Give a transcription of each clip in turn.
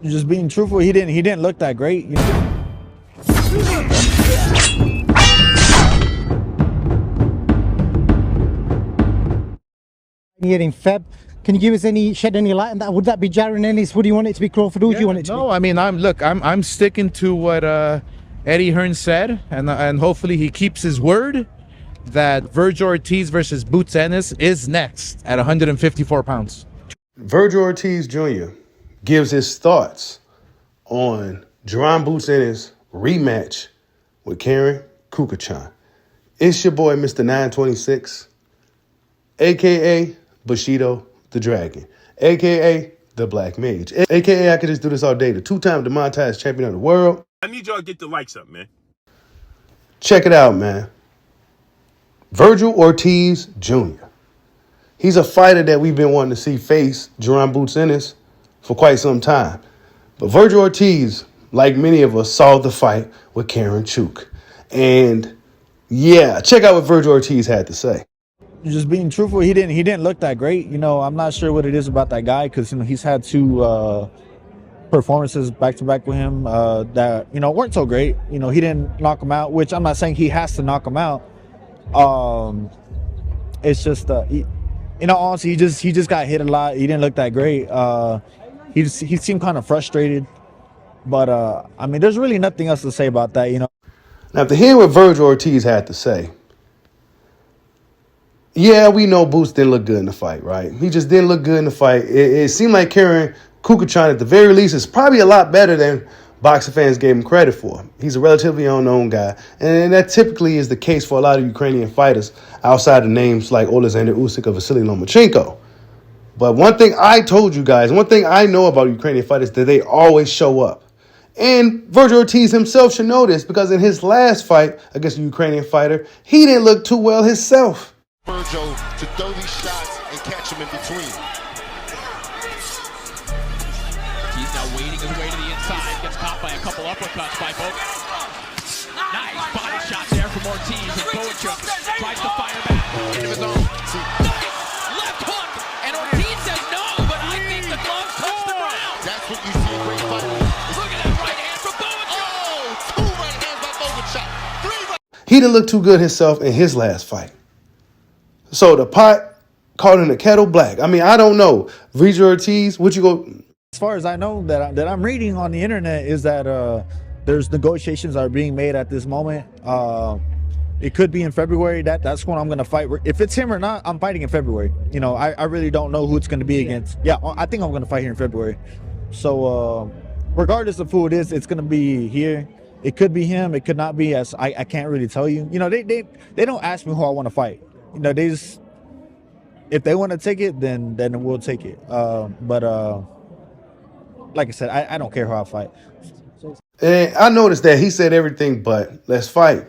Just being truthful, he didn't look that great. You know? Here in Feb. Can you give us shed any light on that? Would that be Jaron Ennis? Would you want it to be Crawford? Who do you want it to be? No, I mean, I'm sticking to what Eddie Hearn said, and hopefully he keeps his word that Vergil Ortiz versus Boots Ennis is next at 154 pounds. Vergil Ortiz Jr. gives his thoughts on Jaron Boots Ennis' rematch with Karen Kukachan. It's your boy, Mr. 926, a.k.a. Bushido the Dragon, a.k.a. the Black Mage, a.k.a. I could just do this all day, the two-time demonetized champion of the world. I need y'all to get the likes up, man. Check it out, man. Vergil Ortiz Jr. He's a fighter that we've been wanting to see face Jaron Boots Ennis for quite some time. But Vergil Ortiz, like many of us, saw the fight with Karen Chuk. And yeah, check out what Vergil Ortiz had to say. Just being truthful, he didn't look that great. You know, I'm not sure what it is about that guy because he's had two performances back to back with him that weren't so great. He didn't knock him out, which I'm not saying he has to knock him out. It's just honestly, he just got hit a lot. He didn't look that great. He seemed kind of frustrated, but I mean, there's really nothing else to say about that. Now, after hearing what Vergil Ortiz had to say, yeah, we know Boots didn't look good in the fight, right? He just didn't look good in the fight. It seemed like Karen Kukachan, at the very least, is probably a lot better than boxing fans gave him credit for. He's a relatively unknown guy, and that typically is the case for a lot of Ukrainian fighters outside of names like Oleksandr Usyk or Vasily Lomachenko. But one thing I told you guys, one thing I know about Ukrainian fighters, that they always show up. And Vergil Ortiz himself should know this because in his last fight against a Ukrainian fighter, he didn't look too well himself. Vergil to throw these shots and catch him in between. He's now wading his way to the inside. Gets caught by a couple uppercuts by both. Nice body shot there from Ortiz. And Boachuk tries to fire back into his own. Left hook. And Ortiz says no, but I think the glove touched the ground. That's what you see in great fighting. Look at that right hand from Boachuk. Oh, two right hands by Boachuk. Three right. He didn't look too good himself in his last fight. So the pot calling the kettle black. I mean, I don't know. Vergil Ortiz, what you go? As far as I know, that I'm reading on the internet is that there's negotiations are being made at this moment. It could be in February. That's when I'm going to fight. If it's him or not, I'm fighting in February. I really don't know who it's going to be against. Yeah, I think I'm going to fight here in February. So regardless of who it is, it's going to be here. It could be him. It could not be. As I can't really tell you. They don't ask me who I want to fight. They just, if they want to take it, then we'll take it. But like I said, I don't care who I fight. And I noticed that he said everything but let's fight.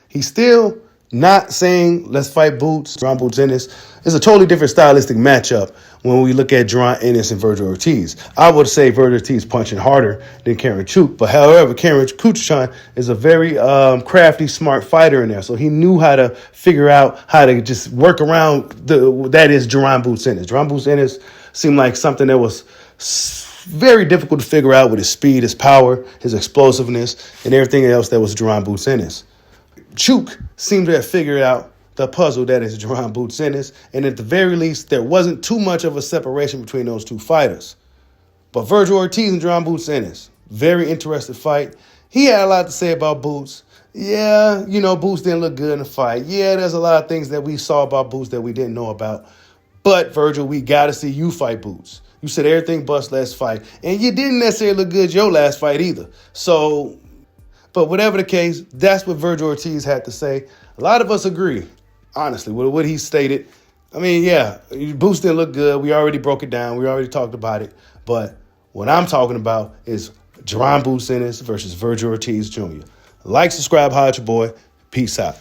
He's still not saying let's fight Boots. Jaron Boots Ennis is a totally different stylistic matchup when we look at Jaron Ennis and Vergil Ortiz. I would say Vergil Ortiz punching harder than Karen Chuk, but however, Karen Kukachan is a very crafty, smart fighter in there, so he knew how to figure out how to just work around that is Jaron Boots Ennis. Jaron Boots Ennis seemed like something that was very difficult to figure out with his speed, his power, his explosiveness, and everything else that was Jaron Boots Ennis. Chuk seemed to have figured out the puzzle that is Jaron Boots Ennis, and at the very least, there wasn't too much of a separation between those two fighters. But Vergil Ortiz and Jaron Boots Ennis, very interesting fight. He had a lot to say about Boots. Yeah, Boots didn't look good in the fight. Yeah, there's a lot of things that we saw about Boots that we didn't know about. But, Vergil, we got to see you fight Boots. You said everything but let's fight. And you didn't necessarily look good your last fight either. So, but whatever the case, that's what Vergil Ortiz had to say. A lot of us agree, honestly, with what he stated. I mean, yeah, Boots didn't look good. We already broke it down. We already talked about it. But what I'm talking about is Jaron Boots Ennis versus Vergil Ortiz Jr. Like, subscribe, holler at your boy. Peace out.